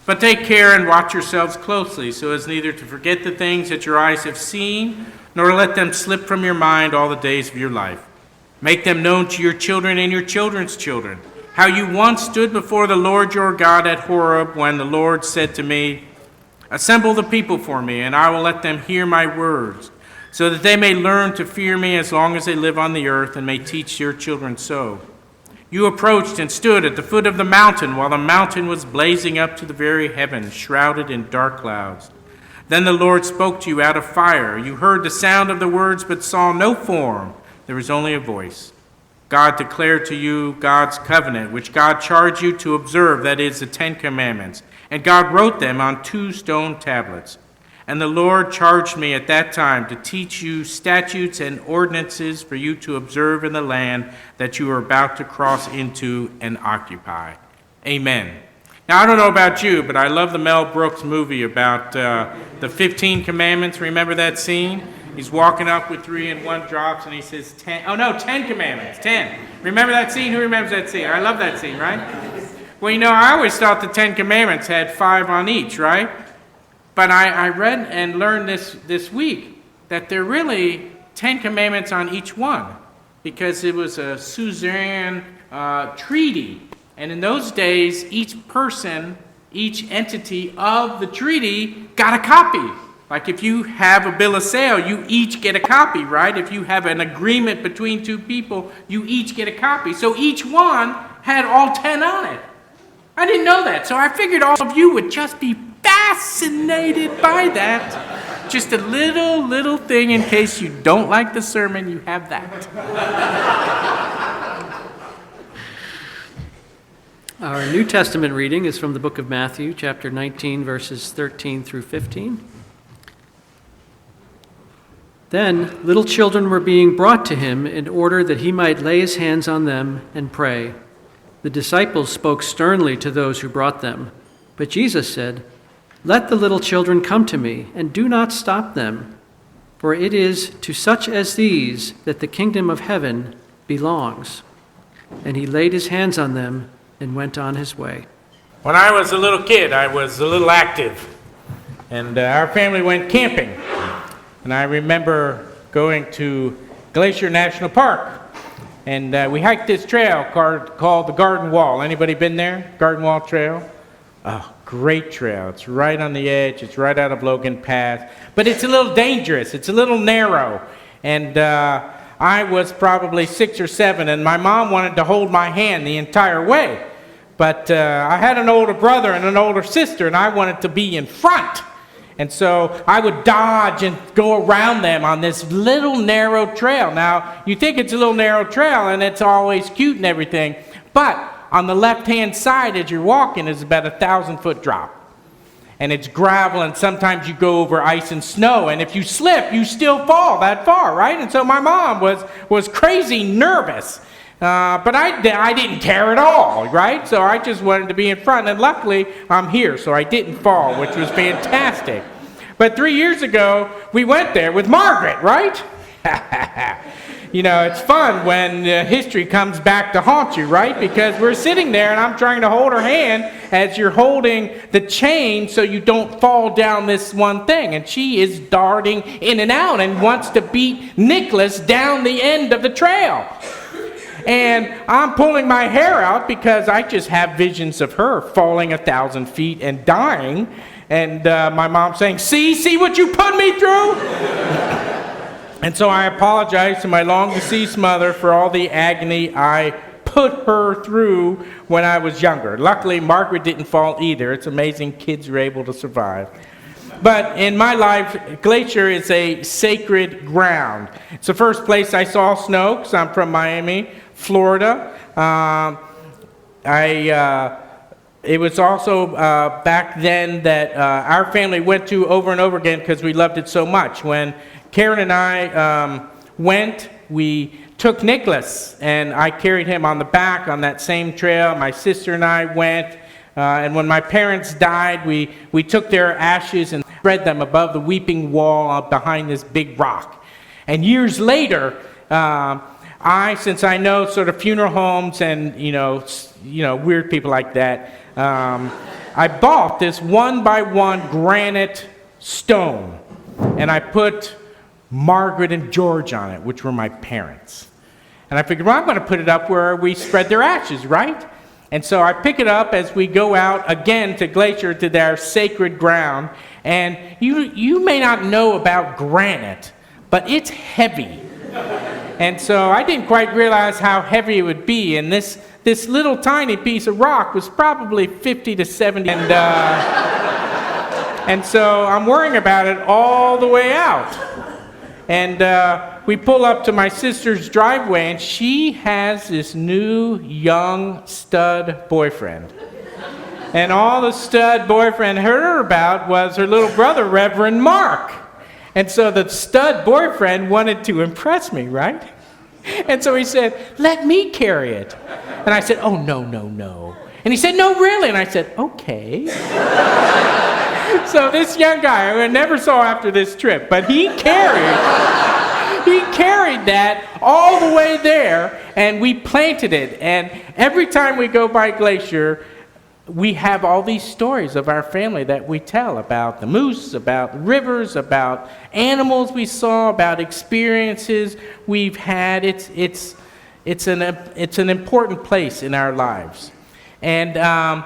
But take care and watch yourselves closely, so as neither to forget the things that your eyes have seen, nor let them slip from your mind all the days of your life. Make them known to your children and your children's children, how you once stood before the Lord your God at Horeb, when the Lord said to me, assemble the people for me, and I will let them hear my words, so that they may learn to fear me as long as they live on the earth, and may teach your children so. You approached and stood at the foot of the mountain, while the mountain was blazing up to the very heavens, shrouded in dark clouds. Then the Lord spoke to you out of fire. You heard the sound of the words, but saw no form. There was only a voice. God declared to you God's covenant, which God charged you to observe, that is, the 10 Commandments. And God wrote them on 2 stone tablets. And the Lord charged me at that time to teach you statutes and ordinances for you to observe in the land that you are about to cross into and occupy. Amen. Now, I don't know about you, but I love the Mel Brooks movie about the 15 Commandments. Remember that scene? He's walking up with 3 and 1 drops, and he says 10. Oh, no, 10 Commandments. 10. Remember that scene? Who remembers that scene? I love that scene, right? Well, I always thought the 10 Commandments had 5 on each, right? But I read and learned this week that there are really 10 commandments on each one, because it was a suzerain treaty. And in those days, each person, each entity of the treaty got a copy. Like if you have a bill of sale, you each get a copy, right? If you have an agreement between 2 people, you each get a copy. So each one had all 10 on it. I didn't know that, so I figured all of you would just be fascinated by that. Just a little thing in case you don't like the sermon, you have that. Our New Testament reading is from the book of Matthew, chapter 19, verses 13 through 15. Then little children were being brought to him in order that he might lay his hands on them and pray. The disciples spoke sternly to those who brought them. But Jesus said, let the little children come to me, and do not stop them, for it is to such as these that the kingdom of heaven belongs. And he laid his hands on them and went on his way. When I was a little kid, I was a little active, and our family went camping. And I remember going to Glacier National Park, and we hiked this trail called the Garden Wall. Anybody been there? Garden Wall Trail? Oh, great trail. It's right on the edge. It's right out of Logan Pass. But it's a little dangerous. It's a little narrow. And I was probably 6 or 7, and my mom wanted to hold my hand the entire way. But I had an older brother and an older sister, and I wanted to be in front. And so I would dodge and go around them on this little narrow trail. Now, you think it's a little narrow trail, and it's always cute and everything. But on the left-hand side, as you're walking, is about 1,000-foot drop. And it's gravel, and sometimes you go over ice and snow. And if you slip, you still fall that far, right? And so my mom was crazy nervous. But I didn't care at all, right? So I just wanted to be in front. And luckily, I'm here, so I didn't fall, which was fantastic. But 3 years ago, we went there with Margaret, right? It's fun when history comes back to haunt you, right? Because we're sitting there and I'm trying to hold her hand as you're holding the chain so you don't fall down this one thing. And she is darting in and out and wants to beat Nicholas down the end of the trail. And I'm pulling my hair out because I just have visions of her falling 1,000 feet and dying. And my mom saying, see what you put me through? And so I apologize to my long-deceased mother for all the agony I put her through when I was younger. Luckily, Margaret didn't fall either. It's amazing kids are able to survive. But in my life, Glacier is a sacred ground. It's the first place I saw snow, because I'm from Miami, Florida. It was also back then that our family went to over and over again because we loved it so much. When Karen and I went, we took Nicholas, and I carried him on the back on that same trail. My sister and I went, and when my parents died, we took their ashes and spread them above the weeping wall behind this big rock. And years later, since I know sort of funeral homes and, weird people like that, I bought this 1-by-1 granite stone, and I put Margaret and George on it, which were my parents. And I figured, well, I'm going to put it up where we spread their ashes, right? And so I pick it up as we go out again to Glacier, to their sacred ground. And you may not know about granite, but it's heavy. And so I didn't quite realize how heavy it would be. And this little tiny piece of rock was probably 50 to 70. And so I'm worrying about it all the way out. And we pull up to my sister's driveway, and she has this new, young, stud boyfriend. And all the stud boyfriend heard about was her little brother, Reverend Mark. And so the stud boyfriend wanted to impress me, right? And so he said, let me carry it. And I said, oh, no, no, no. And he said, no, really? And I said, okay. So this young guy, I never saw after this trip, but he carried that all the way there, and we planted it. And every time we go by Glacier, we have all these stories of our family that we tell about the moose, about rivers, about animals we saw, about experiences we've had. It's an important place in our lives. And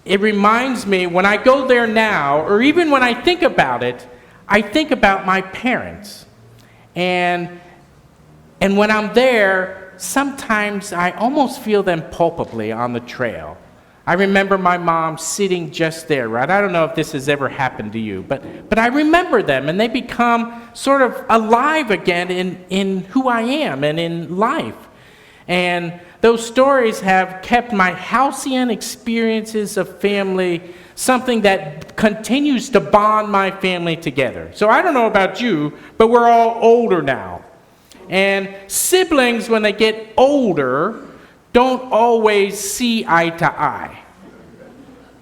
it reminds me, when I go there now, or even when I think about it, I think about my parents. And when I'm there, sometimes I almost feel them palpably on the trail. I remember my mom sitting just there, right? I don't know if this has ever happened to you, but I remember them, and they become sort of alive again in who I am and in life. And those stories have kept my halcyon experiences of family something that continues to bond my family together. So I don't know about you, but we're all older now. And siblings, when they get older, don't always see eye to eye.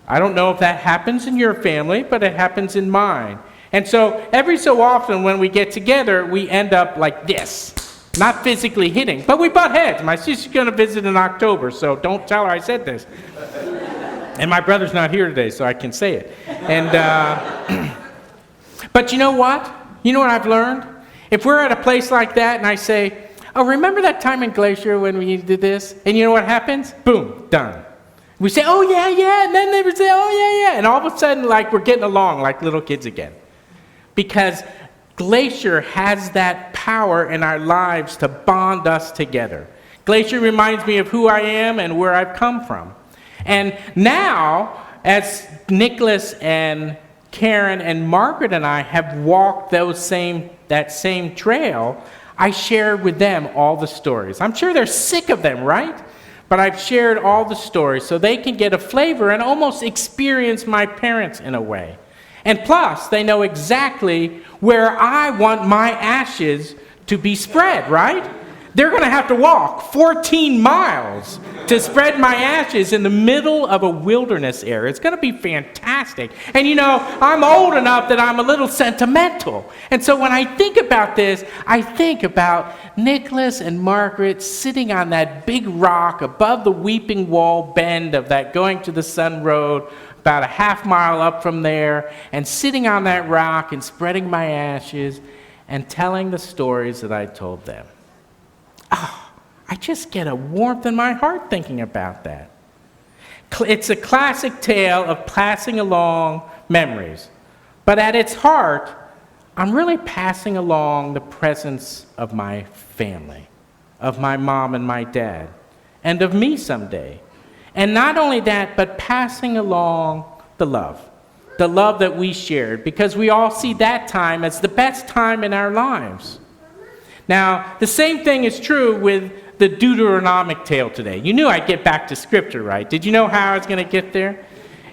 I don't know if that happens in your family, but it happens in mine. And so every so often when we get together, we end up like this. Not physically hitting, but we butt heads. My sister's going to visit in October, so don't tell her I said this. And my brother's not here today, so I can say it. And but you know what? You know what I've learned? If we're at a place like that and I say, oh, remember that time in Glacier when we did this? And you know what happens? Boom, done. We say, oh, yeah, and then they would say, oh, yeah. And all of a sudden, like, we're getting along like little kids again. Because Glacier has that power in our lives to bond us together. Glacier reminds me of who I am and where I've come from. And now, as Nicholas and Karen and Margaret and I have walked that same trail, I share with them all the stories. I'm sure they're sick of them, right? But I've shared all the stories so they can get a flavor and almost experience my parents in a way. And plus, they know exactly where I want my ashes to be spread, right? They're going to have to walk 14 miles to spread my ashes in the middle of a wilderness area. It's going to be fantastic. And you know, I'm old enough that I'm a little sentimental. And so when I think about this, I think about Nicholas and Margaret sitting on that big rock above the Weeping Wall bend of that Going to the Sun Road, about a half mile up from there, and sitting on that rock and spreading my ashes and telling the stories that I told them. Oh, I just get a warmth in my heart thinking about that. It's a classic tale of passing along memories. But at its heart, I'm really passing along the presence of my family, of my mom and my dad, and of me someday. And not only that, but passing along the love that we shared, because we all see that time as the best time in our lives. Now, the same thing is true with the Deuteronomic tale today. You knew I'd get back to Scripture, right? Did you know how I was going to get there?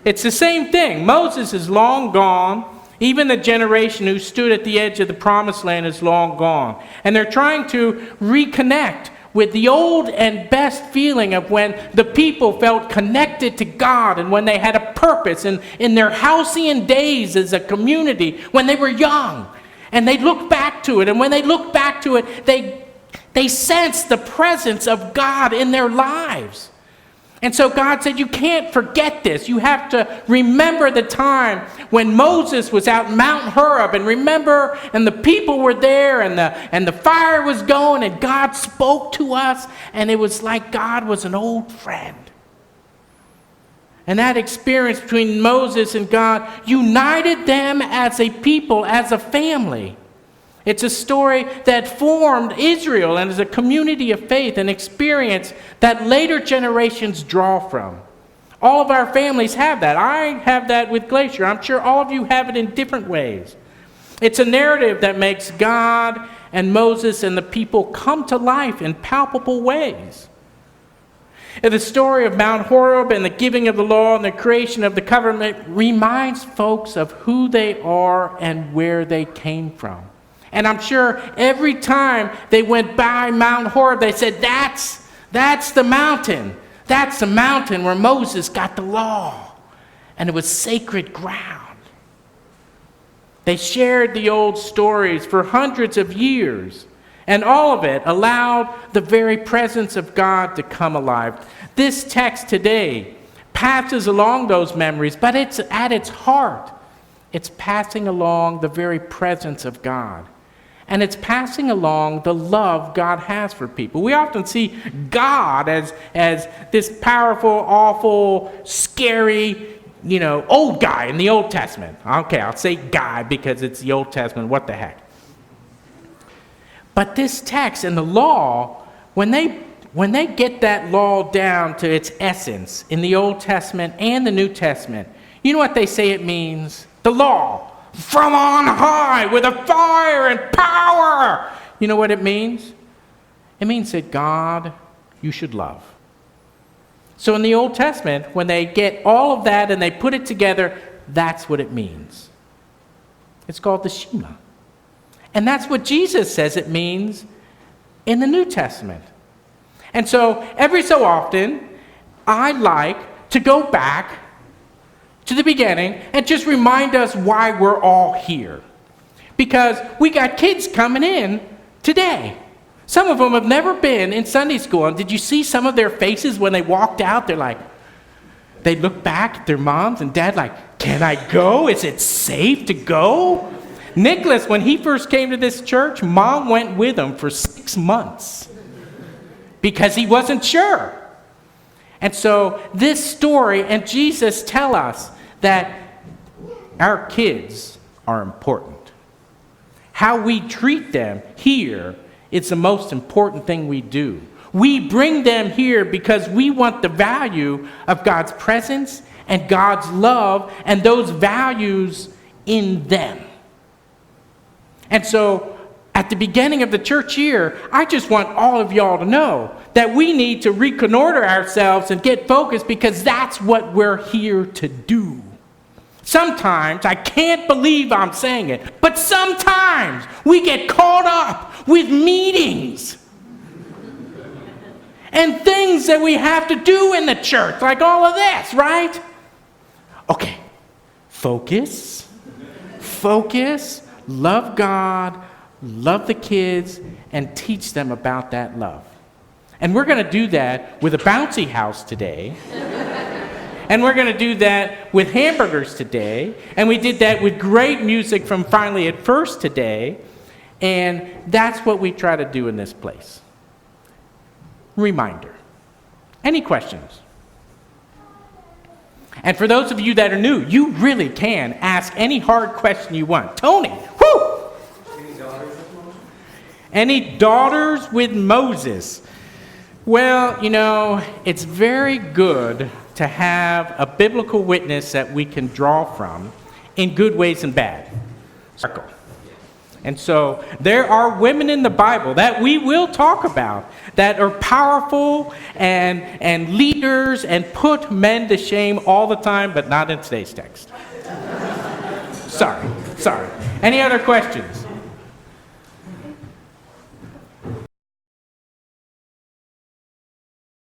It's the same thing. Moses is long gone. Even the generation who stood at the edge of the Promised Land is long gone. And they're trying to reconnect with the old and best feeling of when the people felt connected to God and when they had a purpose in their halcyon days as a community when they were young. And they look back to it, and when they look back to it, they sense the presence of God in their lives. And so God said, you can't forget this. You have to remember the time when Moses was out in Mount Horeb, and remember, and the people were there, and the fire was going, and God spoke to us, and it was like God was an old friend. And that experience between Moses and God united them as a people, as a family. It's a story that formed Israel and is a community of faith, an experience that later generations draw from. All of our families have that. I have that with Glacier. I'm sure all of you have it in different ways. It's a narrative that makes God and Moses and the people come to life in palpable ways. And the story of Mount Horeb and the giving of the law and the creation of the covenant reminds folks of who they are and where they came from. And I'm sure every time they went by Mount Horeb, they said, that's the mountain. That's the mountain where Moses got the law. And it was sacred ground. They shared the old stories for hundreds of years. And all of it allowed the very presence of God to come alive. This text today passes along those memories, but it's at its heart. It's passing along the very presence of God. And it's passing along the love God has for people. We often see God as this powerful, awful, scary, old guy in the Old Testament. Okay, I'll say guy because it's the Old Testament. What the heck? But this text and the law, when they get that law down to its essence in the Old Testament and the New Testament, you know what they say it means? The law. From on high with a fire and power. You know what it means? It means that God, you should love. So in the Old Testament, when they get all of that and they put it together, that's what it means. It's called the Shema. And that's what Jesus says it means in the New Testament. And so every so often, I like to go back to the beginning and just remind us why we're all here. Because we got kids coming in today. Some of them have never been in Sunday school. And did you see some of their faces when they walked out? They look back at their moms and dad like, can I go? Is it safe to go? Nicholas, when he first came to this church, mom went with him for 6 months because he wasn't sure. And so this story and Jesus tell us that our kids are important. How we treat them here is the most important thing we do. We bring them here because we want the value of God's presence and God's love and those values in them. And so at the beginning of the church year, I just want all of y'all to know that we need to reconnoiter ourselves and get focused because that's what we're here to do. Sometimes, I can't believe I'm saying it, but sometimes we get caught up with meetings and things that we have to do in the church, like all of this, right? Okay, focus, love God, love the kids, and teach them about that love. And we're going to do that with a bouncy house today. And we're going to do that with hamburgers today. And we did that with great music from Finally at First today. And that's what we try to do in this place. Reminder. Any questions? And for those of you that are new, you really can ask any hard question you want. Tony, whoo! Any daughters with Moses? Well, it's very good to have a biblical witness that we can draw from in good ways and bad. And so there are women in the Bible that we will talk about that are powerful and leaders and put men to shame all the time, but not in today's text. Sorry. Any other questions?